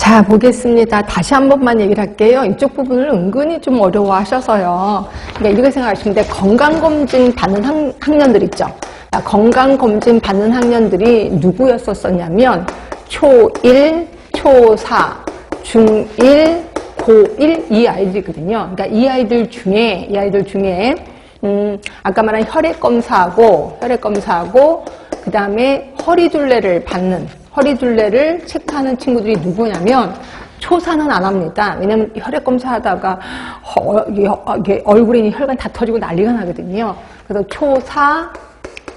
자, 보겠습니다. 다시 한 번만 얘기를 할게요. 이쪽 부분을 은근히 좀 어려워하셔서요. 그러니까 이렇게 생각하시면 돼. 건강검진 받는 학년들 있죠. 건강검진 받는 학년들이 누구였었냐면 초1, 초4, 중1, 고1 이 아이들이거든요. 그러니까 이 아이들 중에 아까 말한 혈액검사하고 그 다음에 허리둘레를 체크하는 친구들이 누구냐면 초4는 안 합니다. 왜냐면 혈액검사 하다가 얼굴에 혈관 다 터지고 난리가 나거든요. 그래서 초4,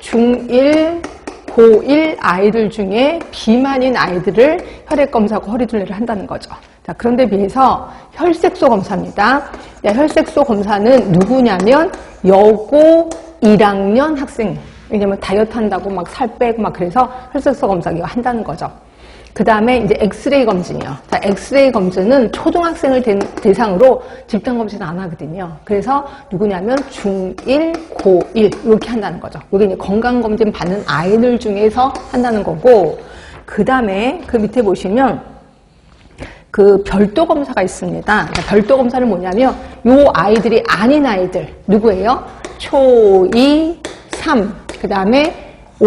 중1, 고1 아이들 중에 비만인 아이들을 혈액검사하고 허리둘레를 한다는 거죠. 자, 그런데 비해서 혈색소 검사입니다. 혈색소 검사는 누구냐면 여고 1학년 학생. 왜냐면 다이어트 한다고 막 살 빼고 막 그래서 혈색소 검사 이거 한다는 거죠. 그 다음에 이제 엑스레이 검진이요. 자, 엑스레이 검진은 초등학생을 대상으로 집단 검진을 안 하거든요. 그래서 누구냐면 중1, 고1 이렇게 한다는 거죠. 이게 이제 건강검진 받는 아이들 중에서 한다는 거고, 그 다음에 그 밑에 보시면 그 별도 검사가 있습니다. 별도 검사는 뭐냐면 요 아이들이 아닌 아이들 누구예요? 초2, 3, 그 다음에 5,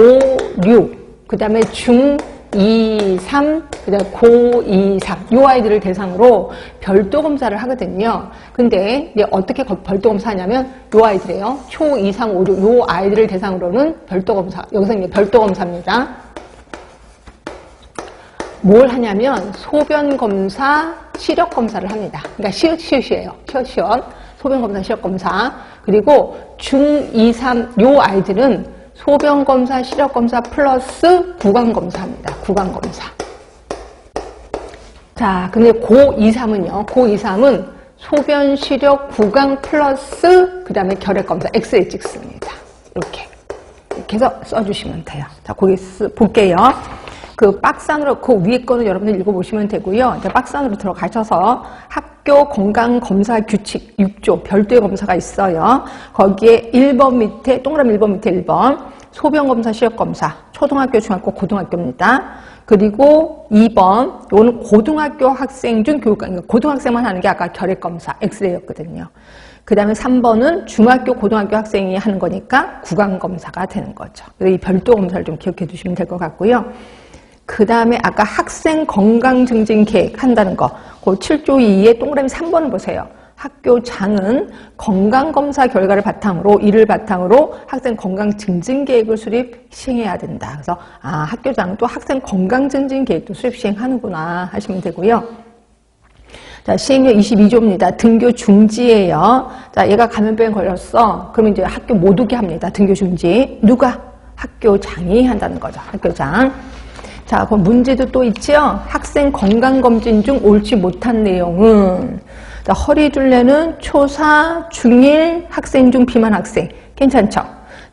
6, 그 다음에 중 2, 3, 그 다음에 고 2, 3 요 아이들을 대상으로 별도 검사를 하거든요. 근데 이제 어떻게 별도 검사하냐면 요 아이들이에요. 초 2, 3, 5, 6 요 아이들을 대상으로는 별도 검사, 여기서 이제 별도 검사입니다. 뭘 하냐면 소변 검사, 시력 검사를 합니다. 그러니까 시읒이에요. 시읒. 소변 검사, 시력 검사. 그리고 중 2, 3 요 아이들은 소변 검사, 시력 검사 플러스 구강 검사입니다. 구강 검사. 자, 근데 고 2, 3은요. 고 2, 3은 소변, 시력, 구강 플러스 그다음에 혈액 검사, 엑스레이 찍습니다. 이렇게 해서 써주시면 돼요. 자, 거기 볼게요. 그 박스 안으로, 그 위에 거는 여러분들 읽어보시면 되고요. 이제 박스 안으로 들어가셔서 학교 건강검사 규칙 6조 별도의 검사가 있어요. 거기에 1번 밑에, 동그라미 1번 밑에 1번, 소변검사, 시력검사, 초등학교, 중학교, 고등학교입니다. 그리고 2번, 이거는 고등학교 학생 중 교육감, 그러니까 고등학생만 하는 게 아까 혈액검사, 엑스레이였거든요. 그 다음에 3번은 중학교, 고등학교 학생이 하는 거니까 구강검사가 되는 거죠. 그래서 이 별도 검사를 좀 기억해 두시면 될 것 같고요. 그 다음에 아까 학생 건강증진 계획 한다는 거, 그 7조 2의 동그라미 3번을 보세요. 학교장은 건강검사 결과를 바탕으로, 이를 바탕으로 학생 건강증진 계획을 수립, 시행해야 된다. 그래서 학교장은 또 학생 건강증진 계획도 수립, 시행하는구나 하시면 되고요. 자, 시행령 22조입니다. 등교 중지예요. 자, 얘가 감염병에 걸렸어. 그러면 이제 학교 못 오게 합니다. 등교 중지. 누가? 학교장이 한다는 거죠. 학교장. 자, 그럼 문제도 또 있죠? 학생 건강검진 중 옳지 못한 내용은, 자, 허리둘레는 초4, 중1 학생 중 비만 학생. 괜찮죠?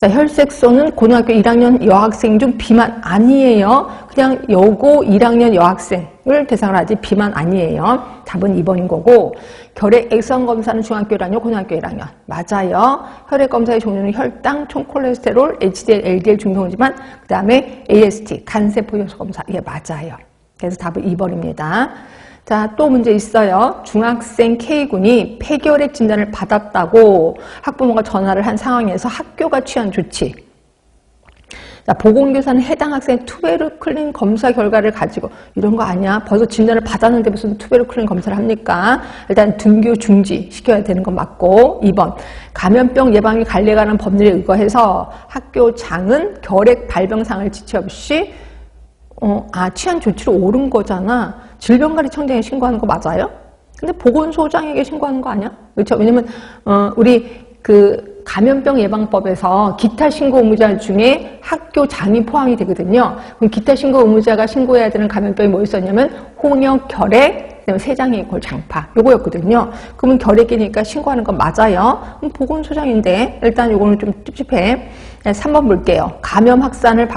자, 혈색소는 고등학교 1학년 여학생 중 비만 아니에요. 그냥 여고 1학년 여학생을 대상으로 하지 비만 아니에요. 답은 2번인 거고, 결핵 액선 검사는 중학교 1학년, 고등학교 1학년. 맞아요. 혈액 검사의 종류는 혈당, 총콜레스테롤, HDL, LDL 중성지만, 그 다음에 AST, 간세포 효소 검사. 예, 맞아요. 그래서 답은 2번입니다. 자, 또 문제 있어요. 중학생 K군이 폐결핵 진단을 받았다고 학부모가 전화를 한 상황에서 학교가 취한 조치. 자, 보건교사는 해당 학생의 투베르클린 검사 결과를 가지고, 이런 거 아니야? 벌써 진단을 받았는데 무슨 투베르클린 검사를 합니까? 일단 등교 중지 시켜야 되는 건 맞고, 2번. 감염병 예방이 관리에 관한 법률에 의거해서 학교장은 결핵 발병상을 지체 없이 취한 조치로 옳은 거잖아. 질병관리청장에 신고하는 거 맞아요? 근데 보건소장에게 신고하는 거 아니야? 그렇죠? 왜냐면 우리 그 감염병 예방법에서 기타 신고 의무자 중에 학교장이 포함이 되거든요. 그럼 기타 신고 의무자가 신고해야 되는 감염병이 뭐 있었냐면 홍역, 결핵, 그다음에 세장의 골장파 요거였거든요. 그러면 결핵이니까 신고하는 건 맞아요. 그럼 보건소장인데 일단 요거는 좀 찝찝해. 3번 볼게요. 감염 확산을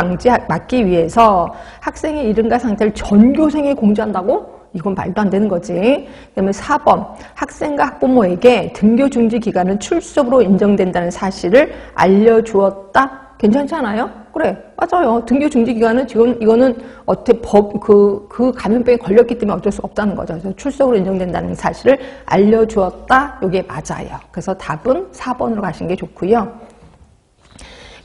막기 위해서 학생의 이름과 상태를 전교생에 공지한다고? 이건 말도 안 되는 거지. 그다음에 4번. 학생과 학부모에게 등교 중지 기간은 출석으로 인정된다는 사실을 알려주었다. 괜찮지 않아요? 그래, 맞아요. 등교 중지 기간은 지금 이거는 어떻게 그 감염병에 걸렸기 때문에 어쩔 수 없다는 거죠. 그래서 출석으로 인정된다는 사실을 알려주었다. 이게 맞아요. 그래서 답은 4번으로 가시는 게 좋고요.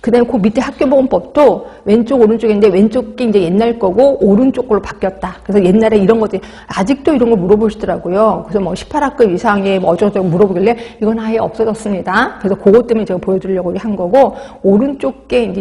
그 다음에 그 밑에 학교보건법도 왼쪽 오른쪽인데 왼쪽 게 이제 옛날 거고 오른쪽 걸로 바뀌었다. 그래서 옛날에 이런 것들이 아직도 이런 걸 물어보시더라고요. 그래서 뭐 18학급 이상의 뭐 어쩌고저쩌고 물어보길래 이건 아예 없어졌습니다. 그래서 그것 때문에 제가 보여드리려고 한 거고 오른쪽 게 이제